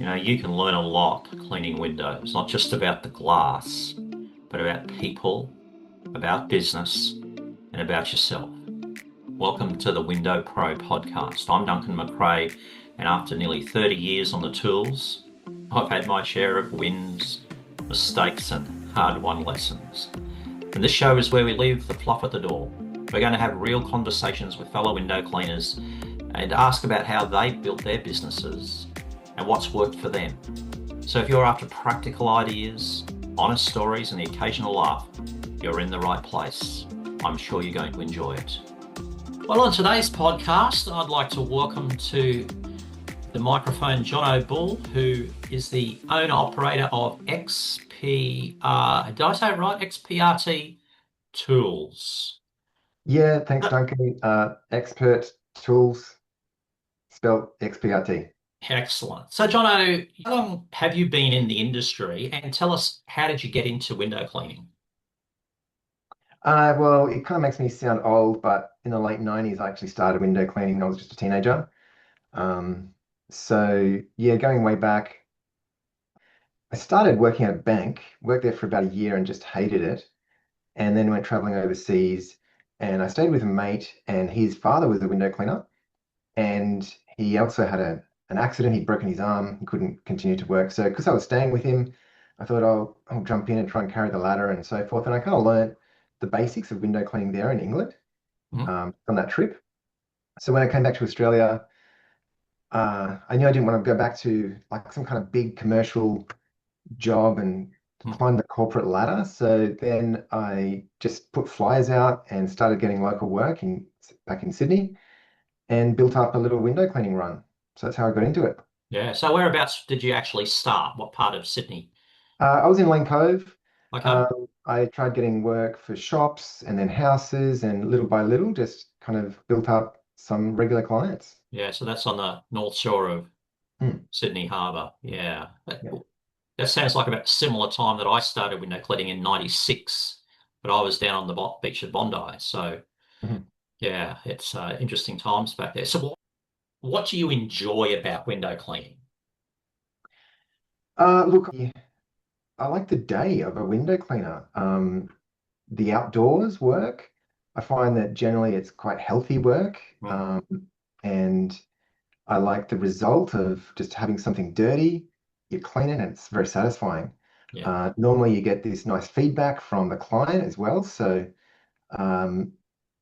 You know, you can learn a lot cleaning windows, not just about the glass, but about people, about business, and about yourself. Welcome to the Window Pro podcast. I'm Duncan McRae, and after nearly 30 years on the tools, I've had my share of wins, mistakes, and hard-won lessons. And this show is where we leave the fluff at the door. We're going to have real conversations with fellow window cleaners and ask about how they've built their businesses and what's worked for them. So if you're after practical ideas, honest stories, and the occasional laugh, you're in the right place. I'm sure you're going to enjoy it. Well, on today's podcast, I'd like to welcome to the microphone Jono Bull, who is the owner-operator of did I say it right? XPRT Tools. Yeah, thanks, Duncan. Expert Tools, spelled XPRT. Excellent. So, Jono, how long have you been in the industry? And tell us, how did you get into window cleaning? Well, it kind of makes me sound old, but in the late 90s, I actually started window cleaning when I was just a teenager. Um, yeah, going way back, I started working at a bank, worked there for about a year and just hated it, and then went traveling overseas. And I stayed with a mate, and his father was a window cleaner, and he also had an accident. He'd broken his arm. He couldn't continue to work. So because I was staying with him, I thought I'll jump in and try and carry the ladder and so forth. And I kind of learned the basics of window cleaning there in England Mhm. on that trip. So when I came back to Australia, I knew I didn't want to go back to like some kind of big commercial job and climb the corporate ladder. So then I just put flyers out and started getting local work back in Sydney and built up a little window cleaning run. So that's how I got into it. Yeah. So, whereabouts did you actually start? What part of Sydney? I was in Lane Cove. Okay. I tried getting work for shops and then houses, and little by little, just kind of built up some regular clients. Yeah. So that's on the north shore of Hmm. Sydney Harbour. Yeah. Yeah. That sounds like about a similar time that I started window cleaning in '96, but I was down on the beach at Bondi. So, Mhm. yeah, it's interesting times back there. So, what do you enjoy about window cleaning? Look, I like the day of a window cleaner. The outdoors work. I find that generally it's quite healthy work, Mm. and I like the result of just having something dirty, you clean it, and it's very satisfying. Yeah. Normally, you get this nice feedback from the client as well, so um,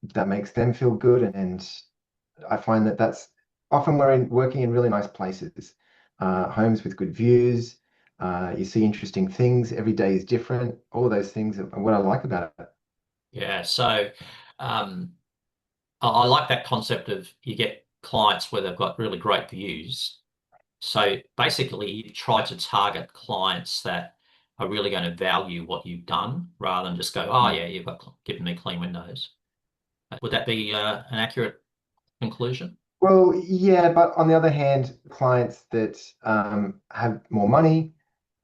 that makes them feel good, and I find that that's often working in really nice places, homes with good views. You see interesting things. Every day is different. All of those things are what I like about it. Yeah. So, um, I like that concept of you get clients where they've got really great views. So basically, you try to target clients that are really going to value what you've done rather than just go, oh, Mm. yeah, you've got given me clean windows. Would that be an accurate conclusion? Well, yeah, but on the other hand, clients that have more money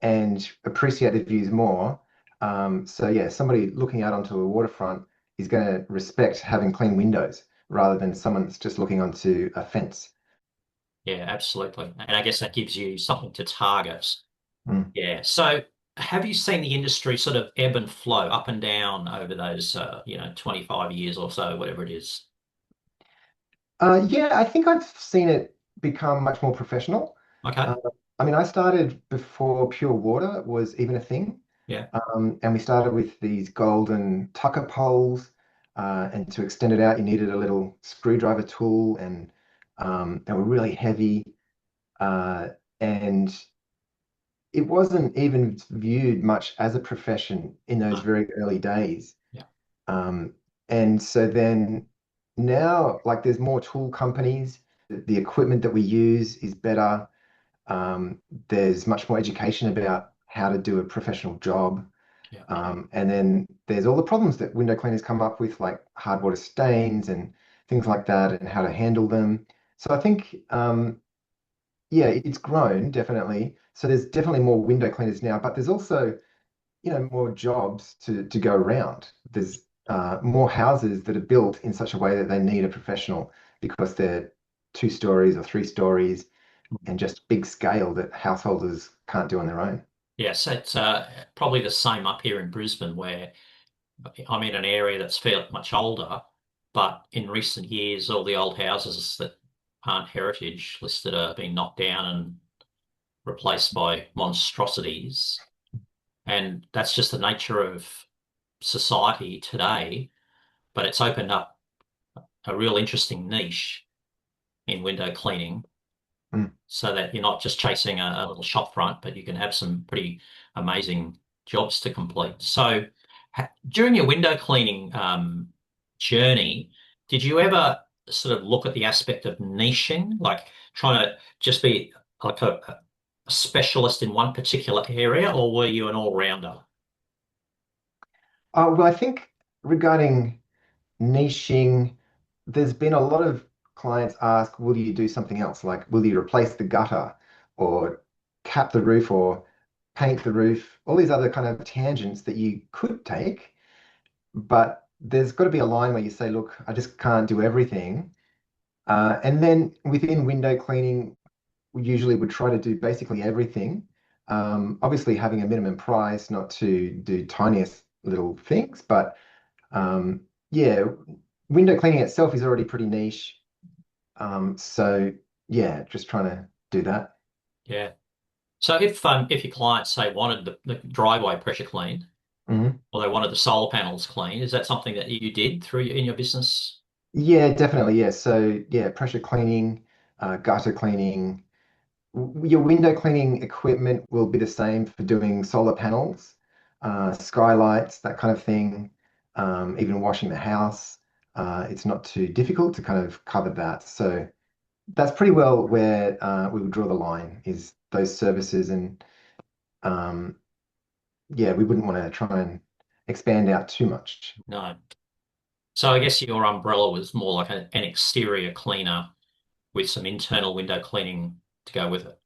and appreciate the views more. So yeah, somebody looking out onto a waterfront is going to respect having clean windows rather than someone that's just looking onto a fence. Yeah, absolutely. And I guess that gives you something to target. Mm. Yeah. So have you seen the industry sort of ebb and flow up and down over those, 25 years or so, whatever it is? Yeah, I think I've seen it become much more professional. Okay. Uh, I mean, I started before pure water was even a thing. Yeah. And we started with these golden tucker poles. And to extend it out, you needed a little screwdriver tool, and they were really heavy. Uh, and it wasn't even viewed much as a profession in those No. very early days. Yeah. Um, and so then now, like, there's more tool companies. The equipment that we use is better. There's much more education about how to do a professional job. Yeah. And then there's all the problems that window cleaners come up with, like hard water stains and things like that, and how to handle them. So I think, yeah, it's grown definitely. So there's definitely more window cleaners now, but there's also, more jobs to go around. There's more houses that are built in such a way that they need a professional because they're 2 stories or 3 stories. and just big scale that householders can't do on their own. Yes, it's probably the same up here in Brisbane, where I'm in an area that's fairly much older, but in recent years, all the old houses that aren't heritage listed are being knocked down and replaced by monstrosities. And that's just the nature of society today. But it's opened up a real interesting niche in window cleaning Mm. so that you're not just chasing a little shop front, but you can have some pretty amazing jobs to complete. So, during your window cleaning journey, did you ever sort of look at the aspect of niching, like trying to just be like a specialist in one particular area, or were you an all-rounder? Well, I think regarding niching, there's been a lot of clients ask, will you do something else? Like, will you replace the gutter or cap the roof or paint the roof? All these other kind of tangents that you could take, but there's got to be a line where you say, look, I just can't do everything. And then within window cleaning, we usually would try to do basically everything. Obviously, having a minimum price, not to do tiniest little things, but yeah, window cleaning itself is already pretty niche. So yeah, just trying to do that. Yeah. So if your clients say wanted the driveway pressure cleaned, Mhm. or they wanted the solar panels cleaned, is that something that you did in your business? Yeah, definitely. Yeah. So yeah, pressure cleaning, gutter cleaning. Your window cleaning equipment will be the same for doing solar panels, skylights, that kind of thing. Even washing the house. It's not too difficult to kind of cover that. So that's pretty well where we would draw the line is those services and um, yeah, we wouldn't want to try and expand out too much. No. So I guess your umbrella was more like an exterior cleaner with some internal window cleaning to go with it.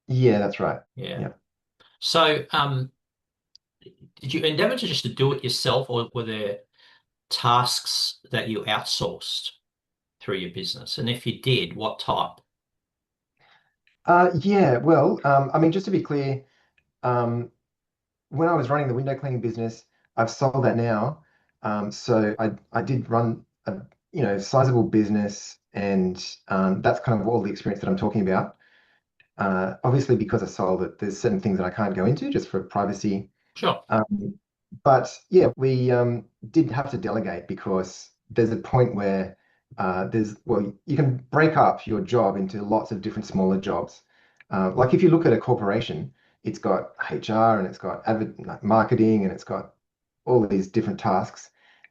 Yeah, that's right. Yeah. Yeah. So did you endeavor to just to do it yourself, or were there tasks that you outsourced through your business? And if you did, what type? Yeah, well, I mean, just to be clear, um, when I was running the window cleaning business, I've sold that now. So I did run a sizable business, and that's kind of all the experience that I'm talking about. Obviously, because I sold it, there's certain things that I can't go into just for privacy. Sure. Um, but yeah, we did have to delegate because there's a point where well, you can break up your job into lots of different smaller jobs. Like if you look at a corporation, it's got HR and it's got like marketing and it's got all of these different tasks.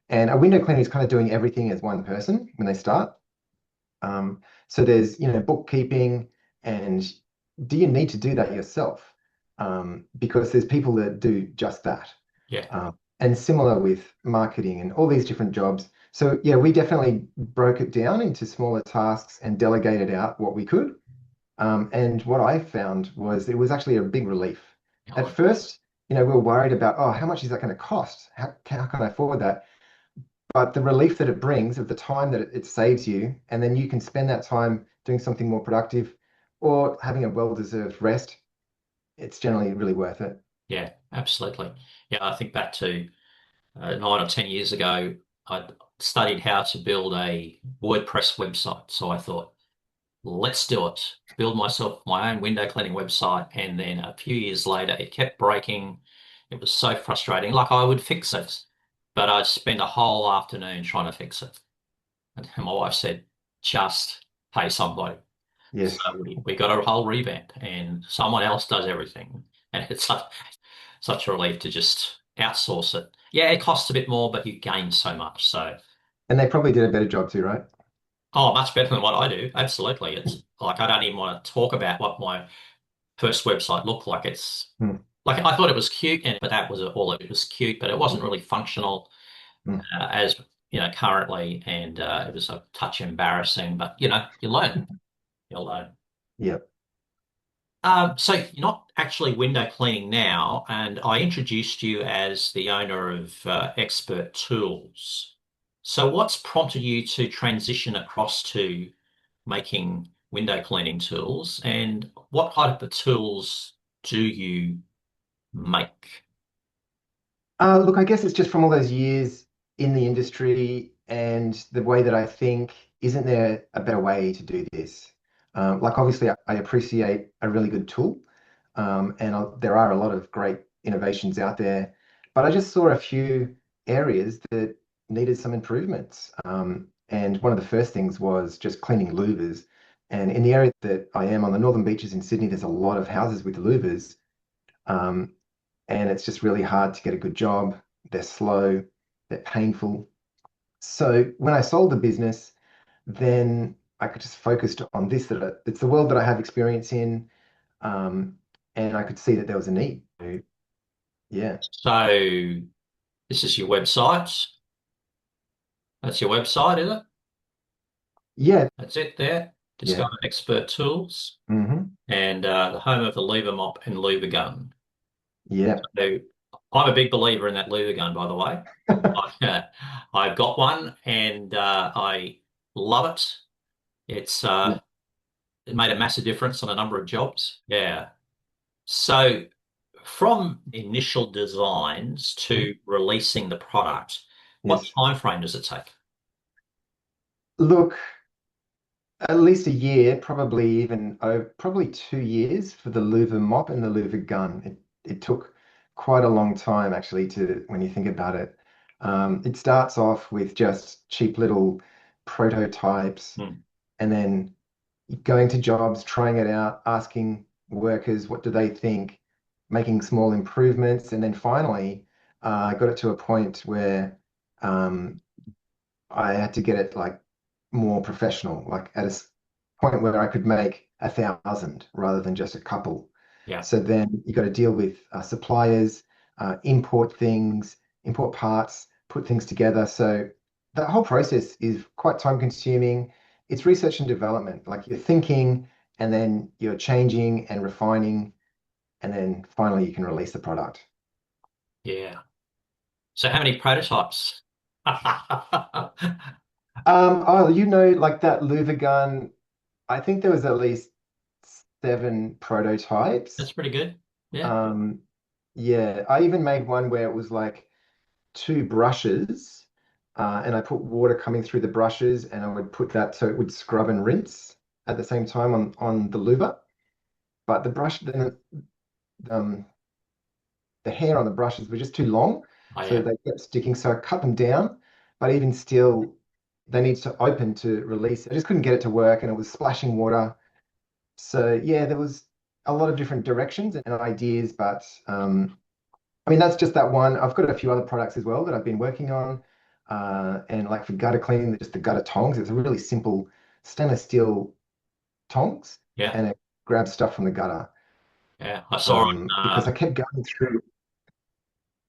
And a window cleaner is kind of doing everything as one person when they start. So there's, bookkeeping, and do you need to do that yourself? Because there's people that do just that. Yeah. And similar with marketing and all these different jobs. So yeah, we definitely broke it down into smaller tasks and delegated out what we could. And what I found was it was actually a big relief. At Oh, first, we were worried about, oh, how much is that going to cost? How can I afford that? But the relief that it brings of the time that it saves you, and then you can spend that time doing something more productive or having a well-deserved rest, it's generally really worth it. yeah, absolutely. Yeah, I think back to 9 or 10 years ago, I studied how to build a WordPress website. So I thought, let's do it. Build myself my own window cleaning website. And then a few years later, it kept breaking. It was so frustrating. Like I would fix it, but I'd spend a whole afternoon trying to fix it. And my wife said, just pay somebody. So Yes. we got a whole revamp and someone else does everything. And it's such a relief to just outsource it. Yeah, it costs a bit more, but you gain so much. So, And they probably did a better job too, right? oh, much better than what I do. Absolutely. It's like I don't even want to talk about what my first website looked like. It's Hmm. like I thought it was cute, but that was all. It was cute, but it wasn't really functional Hmm. as currently, and it was a touch embarrassing. But you learn. You'll learn. Yep. So you're not actually window cleaning now, and I introduced you as the owner of Expert Tools. So what's prompted you to transition across to making window cleaning tools. And what type of tools do you make? Look, I guess it's just from all those years in the industry and the way that I think, isn't there a better way to do this? Like, obviously, I appreciate a really good tool, and there are a lot of great innovations out there, but I just saw a few areas that needed some improvements. And one of the first things was just cleaning louvers. And in the area that I am on the northern beaches in Sydney, there's a lot of houses with louvers. Um, and it's just really hard to get a good job. They're slow, they're painful. So when I sold the business, then I could just focus on this, it's the world that I have experience in, um, and I could see that there was a need. Yeah. So this is your website. That's your website, is it? Yeah. That's it there. Yeah. Discover Expert Tools Hmm. and the home of the lever mop and lever gun. Yeah. So I'm a big believer in that lever gun, by the way. I've got one and I love it. It's Yeah. it made a massive difference on a number of jobs. Yeah. So from initial designs Mhm. to releasing the product, what Yes. time frame does it take? Look, at least a year, probably even probably 2 years for the Louvre mop and the Louvre gun. It took quite a long time actually to when you think about it. It starts off with just cheap little prototypes Hmm. and then going to jobs, trying it out, asking workers what do they think, making small improvements, and then finally I got it to a point where um, I had to get it like more professional, like at a point where I could make 1,000 rather than just a couple. Yeah. So then you got to deal with suppliers, import things, import parts, put things together. So that whole process is quite time consuming. It's research and development. Like you're thinking and then you're changing and refining, and then finally you can release the product. Yeah. So how many prototypes? Oh, like that Louvre gun, I think there was at least 7 prototypes. That's pretty good. Yeah. Um, yeah, I even made one where it was like two brushes, and I put water coming through the brushes, and I would put that so it would scrub and rinse at the same time on the louver. But um, the hair on the brushes were just too long, Oh so yeah. they kept sticking. So I cut them down, but even still, they need to open to release. I just couldn't get it to work, and it was splashing water. So yeah, there was a lot of different directions and ideas, but I mean that's just that one. I've got a few other products as well that I've been working on, and like for gutter cleaning, just the gutter tongs. It's a really simple stainless steel tongs, Yeah. and it grabs stuff from the gutter. Yeah. I saw it. Because I kept going through.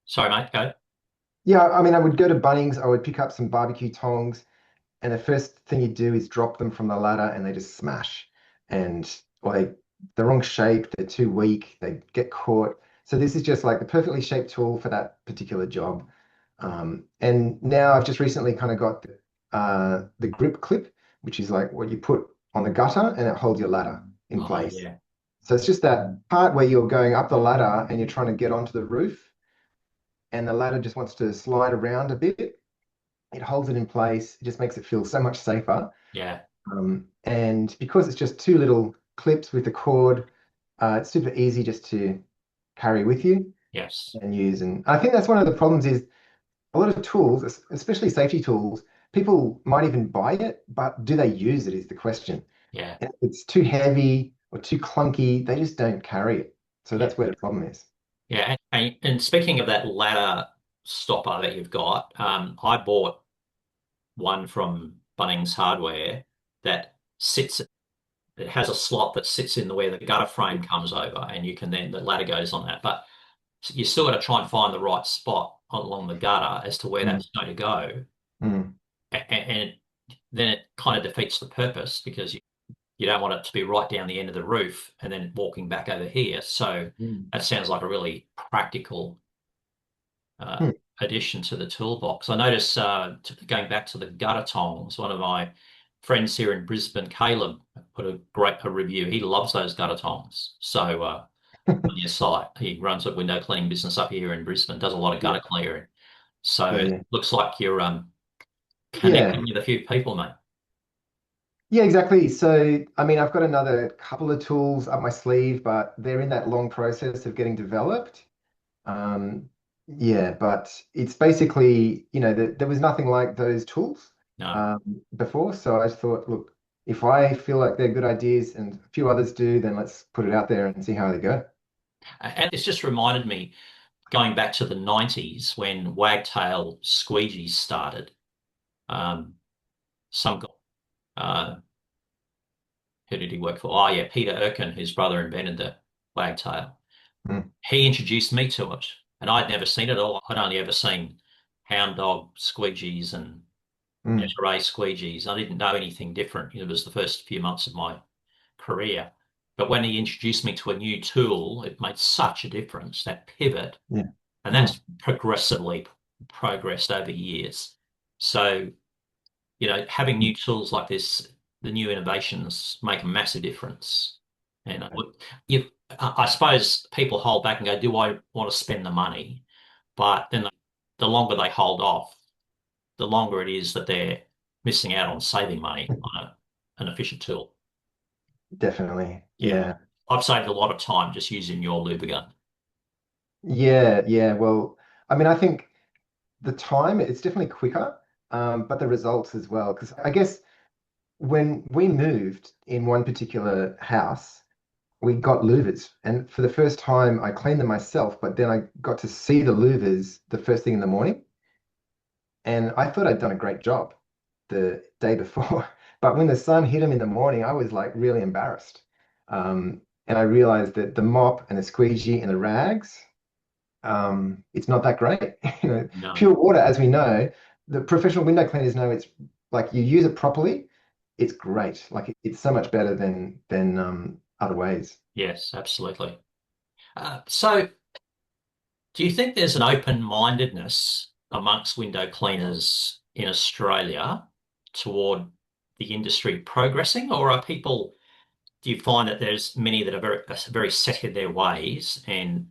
Sorry, mate. Go. Yeah, I mean, I would go to Bunnings, I would pick up some barbecue tongs, and the first thing you do is drop them from the ladder and they just smash. And or the wrong shape, they're too weak, they get caught. So this is just like the perfectly shaped tool for that particular job. And now I've just recently kind of got the grip clip, which is like what you put on the gutter and it holds your ladder in Oh place. yeah. So it's just that part where you're going up the ladder and you're trying to get onto the roof, and the ladder just wants to slide around a bit. It holds it in place. It just makes it feel so much safer. Yeah. And because it's just two little clips with the cord, it's super easy just to carry with you Yes. and use. And I think that's one of the problems is a lot of tools, especially safety tools, people might even buy it, but do they use it is the question. Yeah. And if it's too heavy or too clunky, they just don't carry it. So Yeah. that's where the problem is. Yeah. And speaking of that ladder stopper that you've got, I bought one from Bunnings Hardware that sits. It has a slot that sits in the where the gutter frame comes over, and you can then the ladder goes on that. But you still got to try and find the right spot along the gutter as to where Mm, that's going to go, mm, and then it kind of defeats the purpose because you don't want it to be right down the end of the roof and then walking back over here. So mm, that sounds like a really practical uh, mm. addition to the toolbox. I notice going back to the gutter tongs, one of my friends here in Brisbane, Caleb, put a great review. He loves those gutter tongs. So on your site, he runs a window cleaning business up here in Brisbane, does a lot of Yeah, gutter clearing. So yeah, it yeah. looks like you're Yeah, connecting with a few people, mate. yeah, exactly. So, I mean, I've got another couple of tools up my sleeve, but they're in that long process of getting developed. Um, yeah, but it's basically, there was nothing like those tools No. before. So I just thought, look, if I feel like they're good ideas and a few others do, then let's put it out there and see how they go. And it's just reminded me going back to the 90s when wagtail squeegees started. Um, some guy, uh, who did he work for? Oh, yeah, Peter Erkin, his brother invented the wagtail. Mm, He introduced me to it, and I'd never seen it all. I'd only ever seen hound dog squeegees and mm, Monterey squeegees. I didn't know anything different. It was the first few months of my career. But when he introduced me to a new tool, it made such a difference, that pivot, yeah. and Mm, that's progressively progressed over years. So, having mm. new tools like this, the new innovations make a massive difference. And I suppose people hold back and go, do I want to spend the money? But then the longer they hold off, the longer it is that they're missing out on saving money on an efficient tool. Definitely. Yeah. Yeah. I've saved a lot of time just using your lubricant. Yeah, yeah. Well, I mean, I think the time it's definitely quicker, but the results as well. Because I guess when we moved in one particular house, we got louvers, and for the first time, I cleaned them myself. But then I got to see the louvers the first thing in the morning, and I thought I'd done a great job the day before. But when the sun hit them in the morning, I was like really embarrassed. And I realized that the mop and the squeegee and the rags, it's not that great. No. Pure water, as we know, the professional window cleaners know it's like you use it properly, it's great. Like it's so much better than other ways. Yes, absolutely. So do you think there's an open-mindedness amongst window cleaners in Australia toward the industry progressing, or do you find that there's many that are very set in their ways and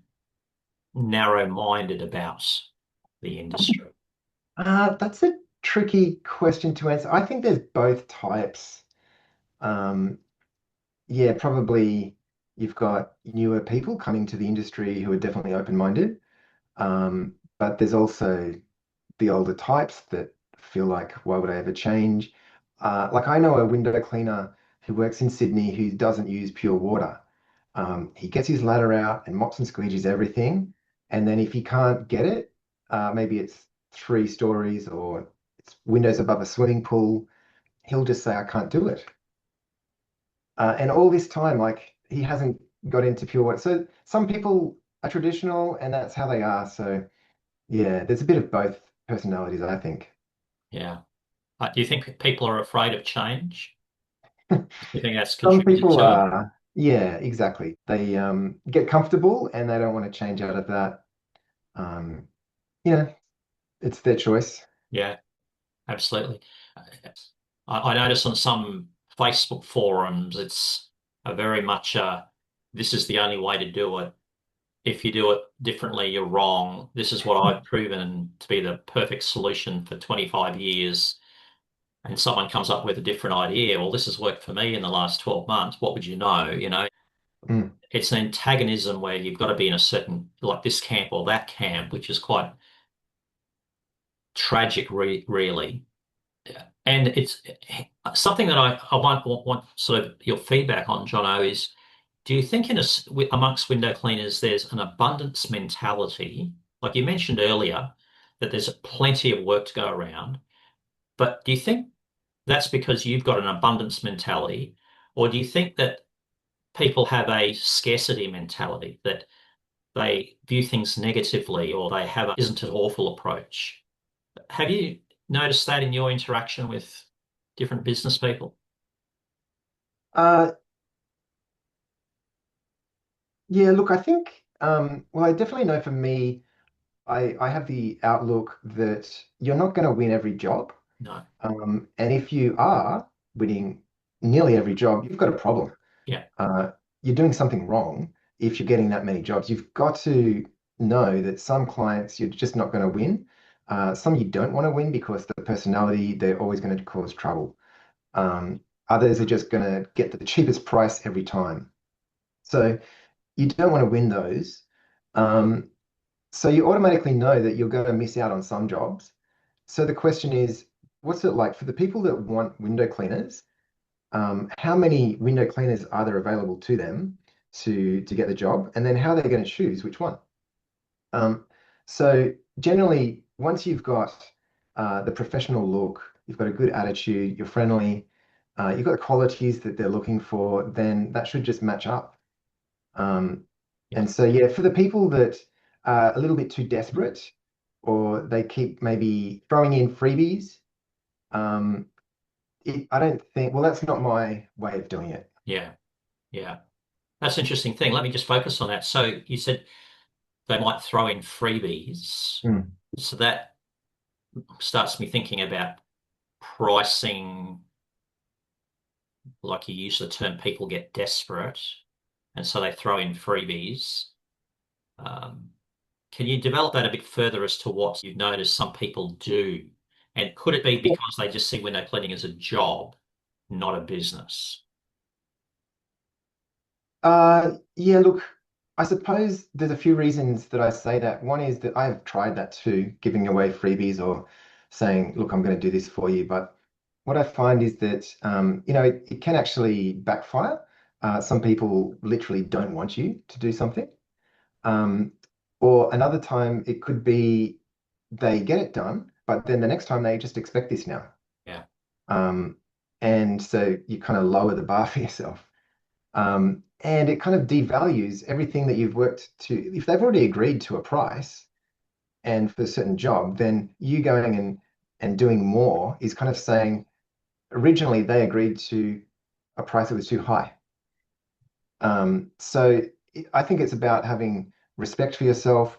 narrow-minded about the industry? That's a tricky question to answer. I think there's both types. Um, yeah, probably you've got newer people coming to the industry who are definitely open-minded. But there's also the older types that feel like, why would I ever change? Like I know a window cleaner who works in Sydney who doesn't use pure water. He gets his ladder out and mops and squeegees everything. And then if he can't get it, maybe it's 3 stories or it's windows above a swimming pool, he'll just say, I can't do it. And all this time, like he hasn't got into pure water. So some people are traditional and that's how they are. So yeah, there's a bit of both personalities, I think. Yeah. Do you think people are afraid of change? Do you think that's Some contributed people to it? are, yeah, exactly. They get comfortable and they don't want to change out of that. Um, you know, it's their choice. Yeah, absolutely. I notice on some Facebook forums, it's a very much this is the only way to do it. If you do it differently, you're wrong. This is what I've proven to be the perfect solution for 25 years. And someone comes up with a different idea. Well, this has worked for me in the last 12 months. What would you know? Mm, It's an antagonism where you've got to be in a certain, like this camp or that camp, which is quite tragic, really. And it's something that I want sort of your feedback on, Jono, is do you think amongst window cleaners there's an abundance mentality? Like you mentioned earlier, that there's plenty of work to go around, but do you think that's because you've got an abundance mentality, or do you think that people have a scarcity mentality that they view things negatively or they have a isn't it awful approach? Have you noticed that in your interaction with different business people? uh, yeah, look, I think, well, I definitely know for me, I have the outlook that you're not going to win every job. No. And if you are, winning nearly every job, you've got a problem. Yeah. Uh, you're doing something wrong if you're getting that many jobs. You've got to know that some clients you're just not going to win. Some you don't want to win because the personality, they're always going to cause trouble. Um, Others are just going to get the cheapest price every time. So you don't want to win those. Um, so you automatically know that you're going to miss out on some jobs. So the question is, what's it like for the people that want window cleaners? How many window cleaners are there available to them to get the job, and then how they're going to choose which one. Um, so generally, once you've got the professional look, you've got a good attitude, you're friendly, you've got the qualities that they're looking for, then that should just match up. Um, Yeah. and so, yeah, for the people that are a little bit too desperate, or they keep maybe throwing in freebies, um, I don't think, well, that's not my way of doing it. Yeah. Yeah. That's an interesting thing. Let me just focus on that. So you said they might throw in freebies. Mm. So that starts me thinking about pricing, like you use the term people get desperate, and so they throw in freebies. Um, can you develop that a bit further as to what you've noticed some people do? And could it be because they just see window cleaning as a job, not a business? Yeah, look, I suppose there's a few reasons that I say that. One is that I've tried that too, giving away freebies or saying, look, I'm going to do this for you. But what I find is that, it can actually backfire. Some people literally don't want you to do something. Um, or another time, it could be they get it done, but then the next time they just expect this now. Yeah. Um, and so you kind of lower the bar for yourself. And it kind of devalues everything that you've worked to. If they've already agreed to a price and for a certain job, then you going and doing more is kind of saying originally they agreed to a price that was too high. So I think it's about having respect for yourself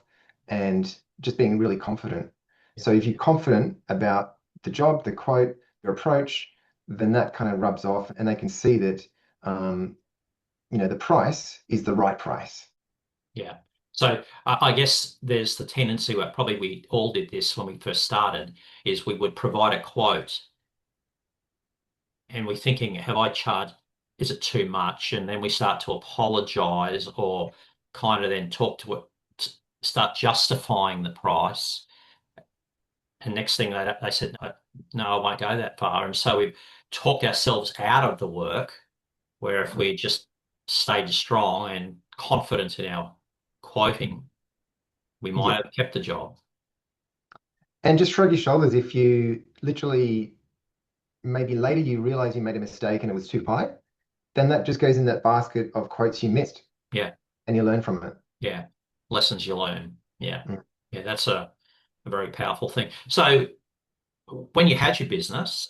and just being really confident. Yeah. So if you're confident about the job, the quote, your approach, then that kind of rubs off and they can see that um, the price is the right price. Yeah. So I guess there's the tendency where probably we all did this when we first started, is we would provide a quote and we're thinking, have I charged, is it too much? And then we start to apologize or kind of then talk to it, start justifying the price. And next thing they said, no, I won't go that far. And so we've talked ourselves out of the work, where if we just stayed strong and confident in our quoting, we Yeah. might have kept the job. And just shrug your shoulders if you literally maybe later you realize you made a mistake and it was too high, then that just goes in that basket of quotes you missed Yeah, and you learn from it. yeah. Lessons you learn. Yeah, Mm. yeah. That's a very powerful thing. So when you had your business,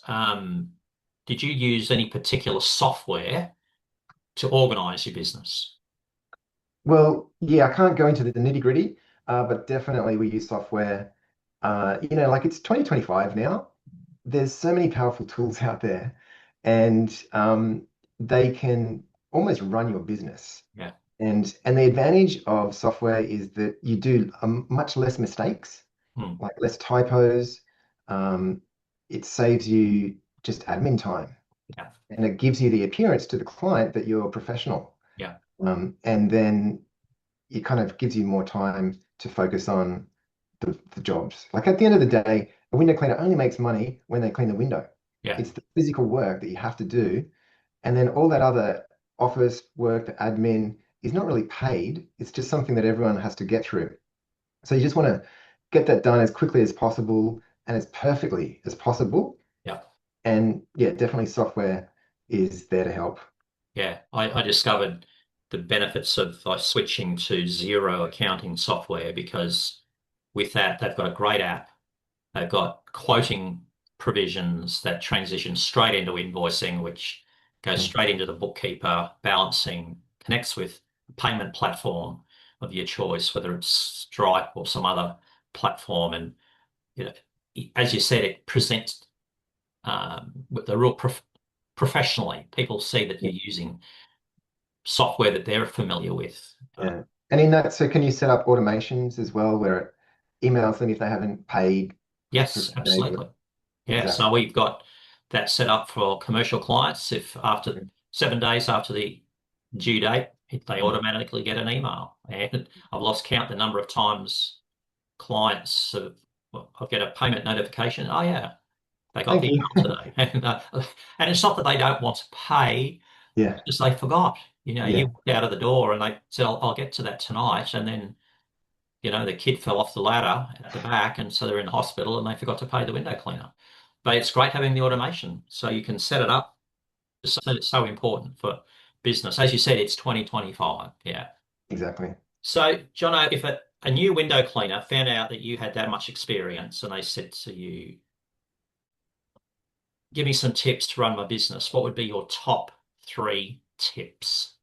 did you use any particular software to organize your business? Well, yeah, I can't go into the nitty-gritty, but definitely we use software. Like it's 2025 now. There's so many powerful tools out there, and they can almost run your business. Yeah. And the advantage of software is that you do much less mistakes, Hmm. like less typos. Um, it saves you just admin time, Yeah. and it gives you the appearance to the client that you're professional. Yeah. And then it kind of gives you more time to focus on the jobs. Like at the end of the day, a window cleaner only makes money when they clean the window. Yeah. It's the physical work that you have to do. And then all that other office work, the admin, is not really paid. It's just something that everyone has to get through. So you just want to get that done as quickly as possible and as perfectly as possible. Yeah. And yeah, definitely software is there to help. Yeah. I discovered the benefits of switching to zero accounting software because with that, they've got a great app. They've got quoting provisions that transition straight into invoicing, which goes Mm. straight into the bookkeeper, balancing, connects with a payment platform of your choice, whether it's Stripe or some other platform. And you know, as you said, it presents with the real professionally. People see that Yeah. you're using software that they're familiar with. Yeah. And in that, so can you set up automations as well where it emails them if they haven't paid for a Yes, few days? absolutely. Yeah, Exactly. so we've got that set up for commercial clients. If after 7 days after the due date, if they Mm. automatically get an email. And I've lost count the number of times clients have, well, I'll get a payment notification. Oh yeah, they got Thank the you. email today. And it's not that they don't want to pay, Yeah. it's just they forgot. You Yeah. walked out of the door and they said, I'll get to that tonight. And then, the kid fell off the ladder at the back. And so they're in the hospital and they forgot to pay the window cleaner. But it's great having the automation. So you can set it up. It's so important for business. As you said, it's 2025. Yeah. Exactly. So, Jono, if a new window cleaner found out that you had that much experience and they said to you, give me some tips to run my business, what would be your top three tips?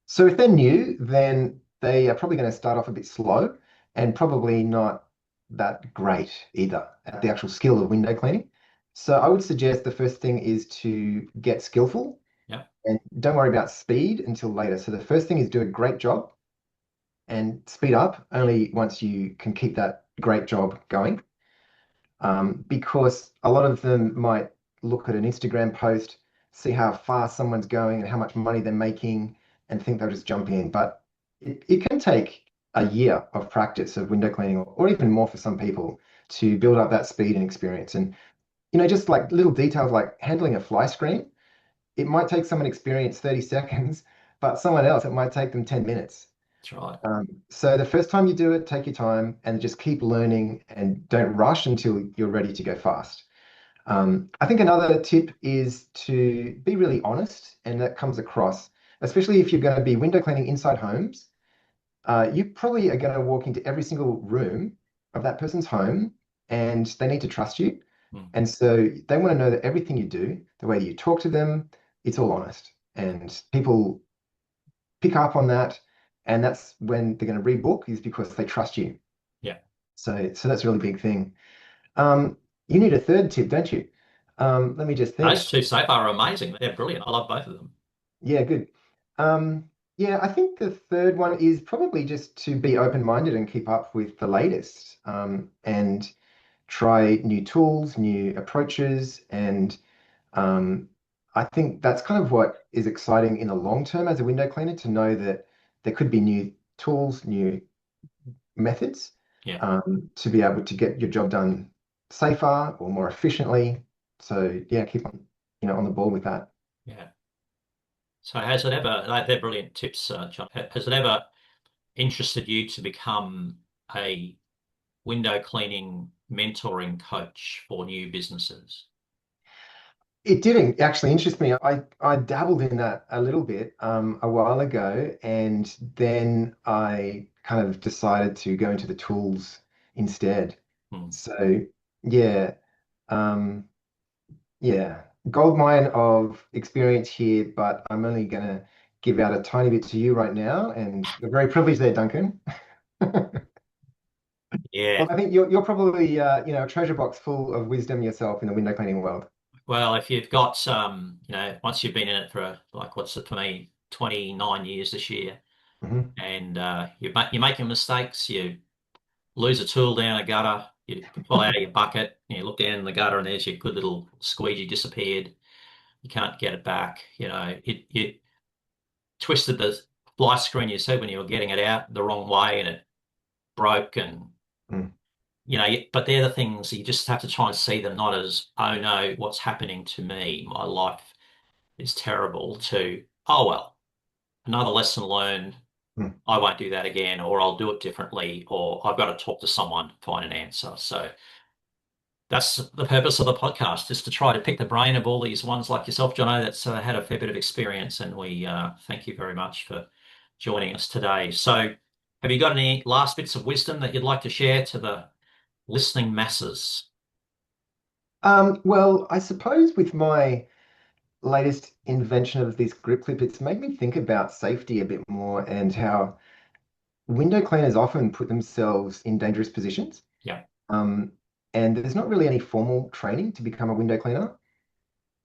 So if they're new, then they are probably going to start off a bit slow and probably not that great either at the actual skill of window cleaning. So I would suggest the first thing is to get skillful Yeah. and don't worry about speed until later. So the first thing is do a great job and speed up only once you can keep that great job going. Because a lot of them might look at an Instagram post, see how fast someone's going and how much money they're making, and think they'll just jump in. But it can take a year of practice of window cleaning, or even more for some people, to build up that speed and experience. And just like little details like handling a fly screen, it might take someone experienced 30 seconds, but someone else, it might take them 10 minutes. That's right. So the first time you do it, take your time and just keep learning and don't rush until you're ready to go fast. I think another tip is to be really honest, and that comes across, especially if you're going to be window cleaning inside homes. You probably are going to walk into every single room of that person's home, and they need to trust you. Mm. And so they want to know that everything you do, the way that you talk to them, it's all honest. And people pick up on that, and that's when they're going to rebook is because they trust you. Yeah. So that's a really big thing. You need a third tip, don't you? Let me just Those think. two so far are amazing. They're brilliant. I love both of them. Yeah, good. Yeah, I think the third one is probably just to be open-minded and keep up with the latest, and try new tools, new approaches, and um, I think that's kind of what is exciting in the long term as a window cleaner to know that there could be new tools, new methods, Yeah. to be able to get your job done safer or more efficiently. So yeah, keep on, on the ball with that. Yeah. So has it ever, they're brilliant tips, John. Has it ever interested you to become a window cleaning mentoring coach for new businesses? It did actually interest me. I dabbled in that a little bit a while ago, and then I kind of decided to go into the tools instead. Hmm. So yeah, um, yeah, gold mine of experience here, but I'm only gonna give out a tiny bit to you right now, and you're very privileged there, Duncan. Yeah. Well, I think you're probably a treasure box full of wisdom yourself in the window cleaning world. Well, if you've got once you've been in it for like what's it for me, 29 years this year, Hmm. and you're making mistakes, you lose a tool down a gutter, you pull out your bucket, you look down in the gutter, and there's your good little squeegee disappeared. You can't get it back. You twisted the fly screen you said when you were getting it out the wrong way, and it broke, and Mm. but they're the things you just have to try and see them not as, oh no, what's happening to me? My life is terrible, to, oh well, another lesson learned. Mm. I won't do that again, or I'll do it differently, or I've got to talk to someone to find an answer. So that's the purpose of the podcast, is to try to pick the brain of all these ones like yourself, Jono, that's had a fair bit of experience. And we thank you very much for joining us today. So, have you got any last bits of wisdom that you'd like to share to the listening masses? Well, I suppose with my latest invention of this grip clip, it's made me think about safety a bit more and how window cleaners often put themselves in dangerous positions. Yeah. Um, and there's not really any formal training to become a window cleaner.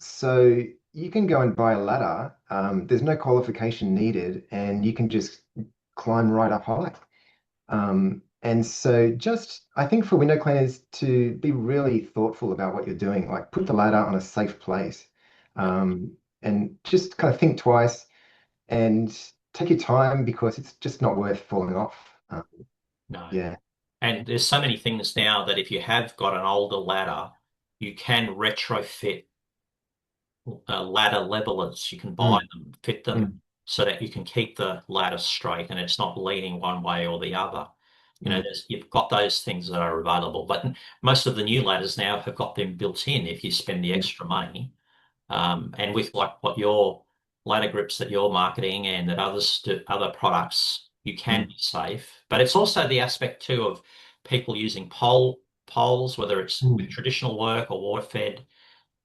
So you can go and buy a ladder. There's no qualification needed, and you can just climb right up high. And so just, I think for window cleaners to be really thoughtful about what you're doing, like put the ladder on a safe place, Yeah. and just kind of think twice and take your time because it's just not worth falling off. No. Yeah. And there's so many things now that if you have got an older ladder, you can retrofit ladder levelers. You can buy Mm, them, fit them mm, so that you can keep the ladder straight and it's not leaning one way or the other. mm, You've got those things that are available, but most of the new ladders now have got them built in if you spend the mm, extra money. And with like what your ladder grips that you're marketing and that others do, other products, you can mm, be safe. But it's also the aspect too of people using poles, whether it's mm, traditional work or water fed.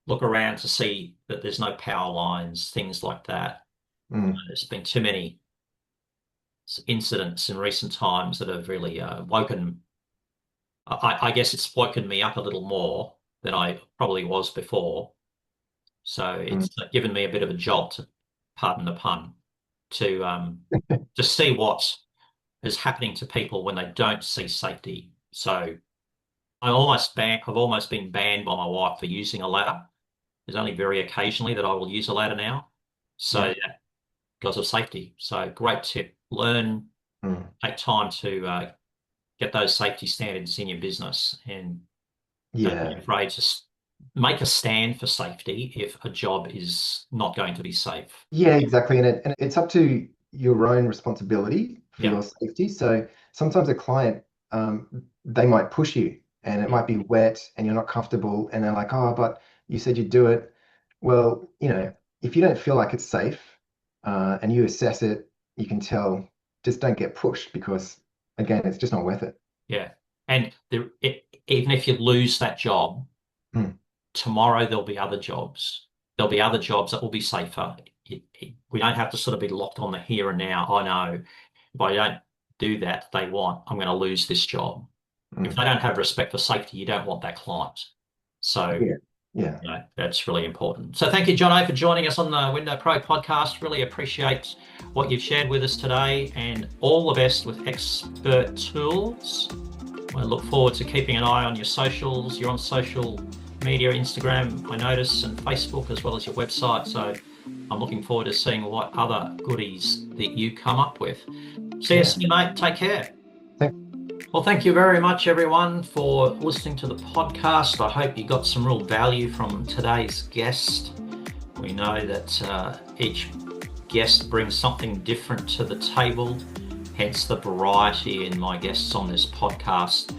Look around to see that there's no power lines, things like that. mm, There's been too many incidents in recent times that have really woken. I guess it's woken me up a little more than I probably was before. So mm. it's given me a bit of a jolt, pardon the pun, to see what is happening to people when they don't see safety. So I've almost been banned by my wife for using a ladder. There's only very occasionally that I will use a ladder now. So Yeah. yeah, because of safety. So great tip. Learn, Mm. take time to get those safety standards in your business and don't be Yeah. afraid to make a stand for safety if a job is not going to be safe. Yeah, exactly. And it's up to your own responsibility for Yeah, your safety. So sometimes a client, they might push you and it yeah, might be wet and you're not comfortable and they're like, oh, but you said you'd do it. Well, if you don't feel like it's safe, and you assess it, you can tell, just don't get pushed because again, it's just not worth it. yeah. And even if you lose that job, Mm, tomorrow there'll be other jobs. There'll be other jobs that will be safer. We don't have to sort of be locked on the here and now. I know if I don't do that they want, I'm going to lose this job. If they mm. don't have respect for safety, you don't want that client. So, Yeah. Yeah. that's really important. So thank you, Jono, for joining us on the Window Pro podcast. Really appreciate what you've shared with us today and all the best with Expert Tools. I look forward to keeping an eye on your socials. You're on social media, Instagram, I notice, and Facebook, as well as your website. So I'm looking forward to seeing what other goodies that you come up with. See you Yeah. soon, mate. Take care. Thank- Well, thank you very much, everyone, for listening to the podcast. I hope you got some real value from today's guest. We know that each guest brings something different to the table, hence the variety in my guests on this podcast.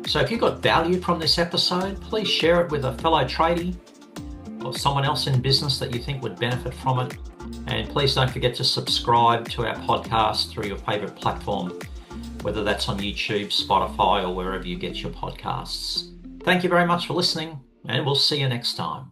So if you got value from this episode, please share it with a fellow tradie or someone else in business that you think would benefit from it. And please don't forget to subscribe to our podcast through your favorite platform, whether that's on YouTube, Spotify, or wherever you get your podcasts. Thank you very much for listening, and we'll see you next time.